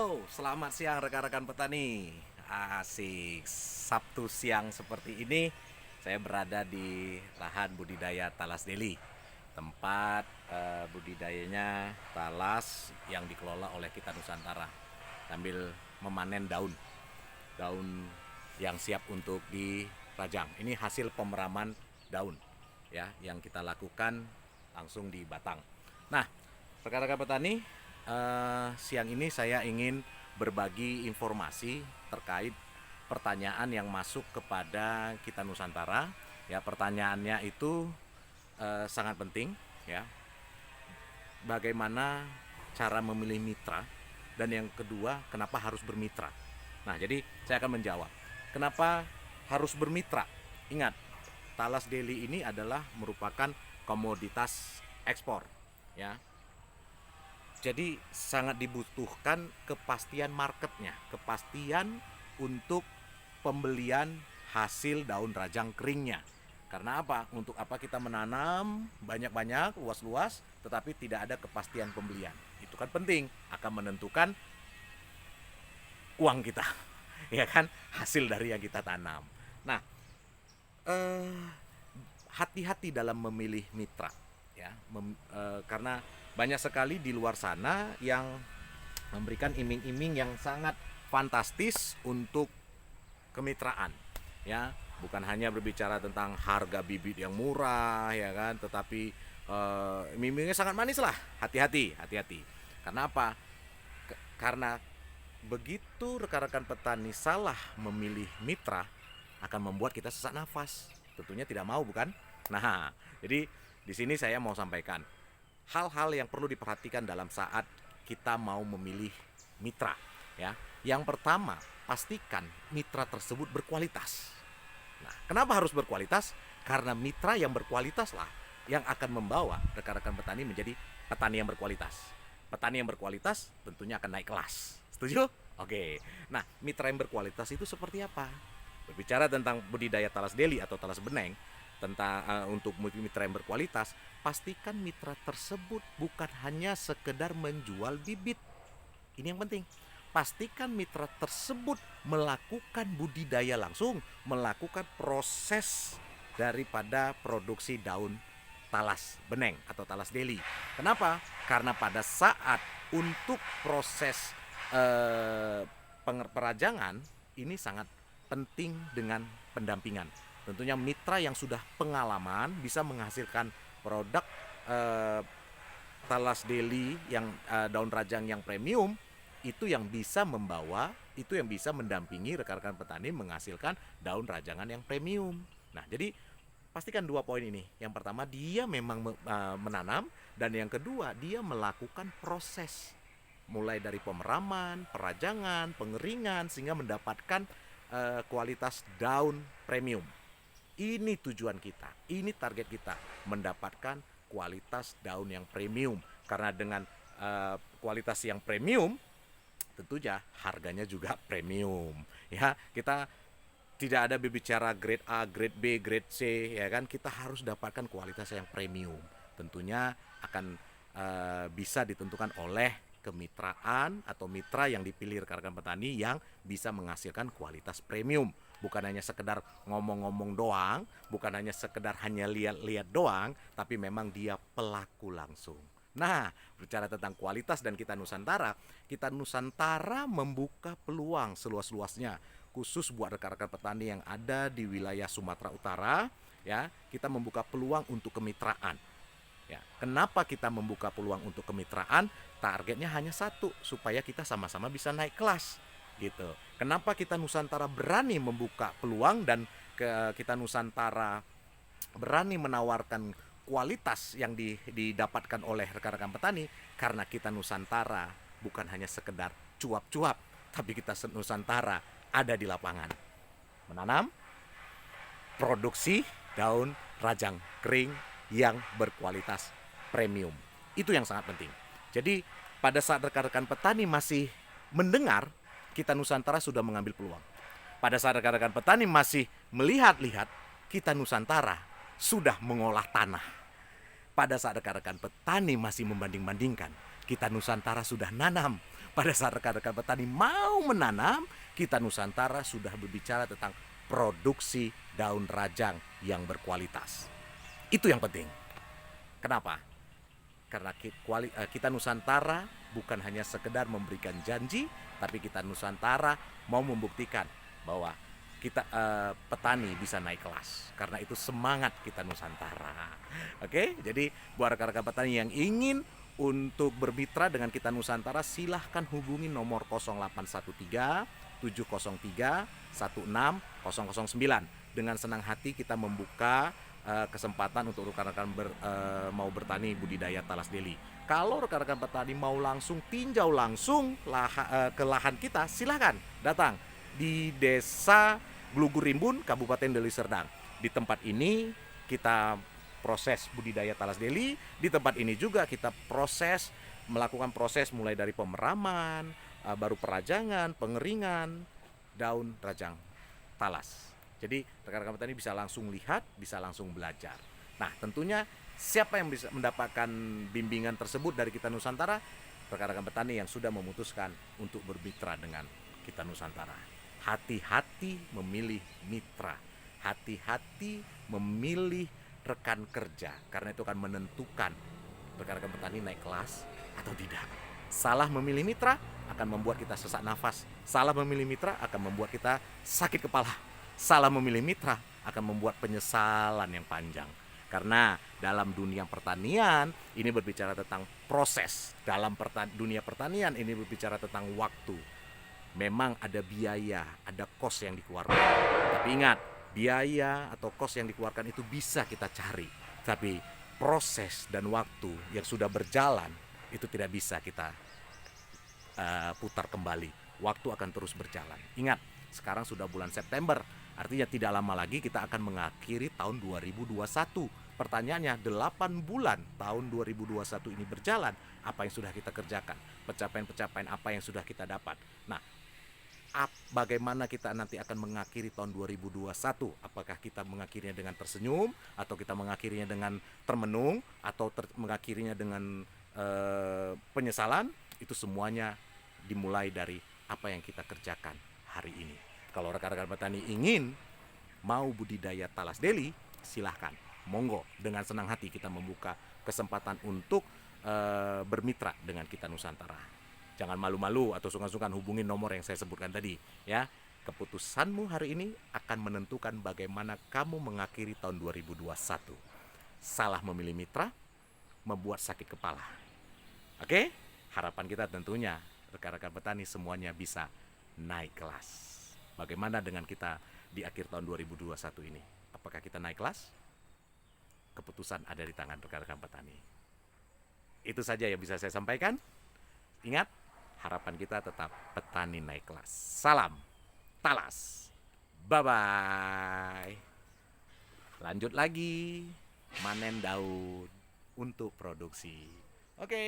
Halo, selamat siang rekan-rekan petani. Asik, Sabtu siang seperti ini saya berada di lahan budidaya talas deli. Tempat budidayanya talas yang dikelola oleh kita Nusantara. Sambil memanen daun yang siap untuk dirajang. Ini hasil pemeraman daun ya yang kita lakukan langsung di batang. Nah, rekan-rekan petani, siang ini saya ingin berbagi informasi terkait pertanyaan yang masuk kepada kita Nusantara. Ya, pertanyaannya itu sangat penting ya. Bagaimana cara memilih mitra, dan yang kedua, kenapa harus bermitra. Nah, jadi saya akan menjawab. Kenapa harus bermitra? Ingat, talas deli ini adalah merupakan komoditas ekspor ya. Jadi sangat dibutuhkan kepastian marketnya, kepastian untuk pembelian hasil daun rajang keringnya. Karena apa? Untuk apa kita menanam banyak-banyak, luas-luas, tetapi tidak ada kepastian pembelian. Itu kan penting, akan menentukan uang kita, ya kan? Hasil dari yang kita tanam. Nah, hati-hati dalam memilih mitra, ya, karena banyak sekali di luar sana yang memberikan iming-iming yang sangat fantastis untuk kemitraan, ya. Bukan hanya berbicara tentang harga bibit yang murah, ya kan, tetapi iming-imingnya sangat manis lah. Hati-hati, hati-hati. Karena apa? Karena begitu rekan-rekan petani salah memilih mitra, akan membuat kita sesak nafas. Tentunya tidak mau, bukan? Nah, jadi di sini saya mau sampaikan hal-hal yang perlu diperhatikan dalam saat kita mau memilih mitra, ya. Yang pertama, pastikan mitra tersebut berkualitas. Nah, kenapa harus berkualitas? Karena mitra yang berkualitas lah yang akan membawa rekan-rekan petani menjadi petani yang berkualitas. Petani yang berkualitas tentunya akan naik kelas. Setuju? Oke. Nah, mitra yang berkualitas itu seperti apa? Berbicara tentang budidaya talas deli atau talas beneng, tentang untuk mitra yang berkualitas, pastikan mitra tersebut bukan hanya sekedar menjual bibit. Ini yang penting. Pastikan mitra tersebut melakukan budidaya langsung, melakukan proses daripada produksi daun talas beneng atau talas deli. Kenapa? Karena pada saat untuk proses perajangan ini sangat penting dengan pendampingan. Tentunya mitra yang sudah pengalaman bisa menghasilkan produk talas deli yang daun rajang yang premium, itu yang bisa membawa, itu yang bisa mendampingi rekan-rekan petani menghasilkan daun rajangan yang premium. Nah, jadi pastikan dua poin ini. Yang pertama, dia memang menanam, dan yang kedua, dia melakukan proses mulai dari pemeraman, perajangan, pengeringan sehingga mendapatkan kualitas daun premium. Ini tujuan kita, ini target kita, mendapatkan kualitas daun yang premium. Karena dengan kualitas yang premium, tentunya harganya juga premium. Ya, kita tidak ada berbicara grade A, grade B, grade C, ya kan? Kita harus dapatkan kualitas yang premium. Tentunya akan bisa ditentukan oleh kemitraan atau mitra yang dipilih rekan-rekan petani yang bisa menghasilkan kualitas premium. Bukan hanya sekedar ngomong-ngomong doang, bukan hanya sekedar hanya lihat-lihat doang, tapi memang dia pelaku langsung. Nah, bicara tentang kualitas dan kita Nusantara membuka peluang seluas-luasnya, khusus buat rekan-rekan petani yang ada di wilayah Sumatera Utara, ya. Kita membuka peluang untuk kemitraan. Ya, kenapa kita membuka peluang untuk kemitraan? Targetnya hanya satu, supaya kita sama-sama bisa naik kelas, gitu. Kenapa kita Nusantara berani membuka peluang dan kita Nusantara berani menawarkan kualitas yang didapatkan oleh rekan-rekan petani? Karena kita Nusantara bukan hanya sekedar cuap-cuap, tapi kita Nusantara ada di lapangan menanam, produksi daun rajang kering yang berkualitas premium. Itu yang sangat penting. Jadi pada saat rekan-rekan petani masih mendengar, kita Nusantara sudah mengambil peluang. Pada saat rekan-rekan petani masih melihat-lihat, kita Nusantara sudah mengolah tanah. Pada saat rekan-rekan petani masih membanding-bandingkan, kita Nusantara sudah nanam. pada saat rekan-rekan petani mau menanam, kita Nusantara sudah berbicara tentang produksi daun rajang yang berkualitas. Itu yang penting. Kenapa? Karena kita Nusantara bukan hanya sekedar memberikan janji, tapi kita Nusantara mau membuktikan bahwa kita petani bisa naik kelas. Karena itu semangat kita Nusantara. Oke, jadi buat rekan-rekan petani yang ingin untuk bermitra dengan kita Nusantara, silahkan hubungi nomor 0813 703 16009. Dengan senang hati kita membuka kesempatan untuk rekan-rekan mau bertani budidaya talas deli. Kalau rekan-rekan petani mau langsung tinjau langsung ke lahan kita, silahkan datang di Desa Glugur Rimbun, Kabupaten Deli Serdang. Di tempat ini kita proses budidaya talas deli. Di tempat ini juga kita melakukan proses mulai dari pemeraman, baru perajangan, pengeringan daun rajang talas. Jadi rekan-rekan petani bisa langsung lihat, bisa langsung belajar. Nah, tentunya siapa yang bisa mendapatkan bimbingan tersebut dari kita Nusantara? Rekan-rekan petani yang sudah memutuskan untuk bermitra dengan kita Nusantara. Hati-hati memilih mitra, hati-hati memilih rekan kerja, karena itu akan menentukan rekan-rekan petani naik kelas atau tidak. Salah memilih mitra akan membuat kita sesak nafas, salah memilih mitra akan membuat kita sakit kepala, salah memilih mitra akan membuat penyesalan yang panjang. Karena dalam dunia pertanian ini berbicara tentang proses, dalam dunia pertanian ini berbicara tentang waktu. Memang ada biaya, ada kos yang dikeluarkan. Tapi ingat, biaya atau kos yang dikeluarkan itu bisa kita cari. Tapi proses dan waktu yang sudah berjalan itu tidak bisa kita putar kembali. Waktu akan terus berjalan. Ingat, sekarang sudah bulan September. Artinya tidak lama lagi kita akan mengakhiri tahun 2021. Pertanyaannya, 8 bulan tahun 2021 ini berjalan, apa yang sudah kita kerjakan? Pencapaian-pencapaian apa yang sudah kita dapat? Nah, bagaimana kita nanti akan mengakhiri tahun 2021? Apakah kita mengakhirinya dengan tersenyum, atau kita mengakhirinya dengan termenung, atau mengakhirinya dengan penyesalan? Itu semuanya dimulai dari apa yang kita kerjakan hari ini. Kalau rekan-rekan petani ingin mau budidaya talas deli, silahkan, monggo, dengan senang hati kita membuka kesempatan untuk bermitra dengan kita Nusantara. Jangan malu-malu atau sungkan-sungkan hubungi nomor yang saya sebutkan tadi, ya. Keputusanmu hari ini akan menentukan bagaimana kamu mengakhiri tahun 2021. Salah memilih mitra membuat sakit kepala. Oke? Harapan kita tentunya rekan-rekan petani semuanya bisa naik kelas. Bagaimana dengan kita di akhir tahun 2021 ini? Apakah kita naik kelas? Keputusan ada di tangan rekan-rekan petani. Itu saja yang bisa saya sampaikan. Ingat, harapan kita tetap petani naik kelas. Salam talas. Bye-bye. Lanjut lagi manen daun untuk produksi. Oke.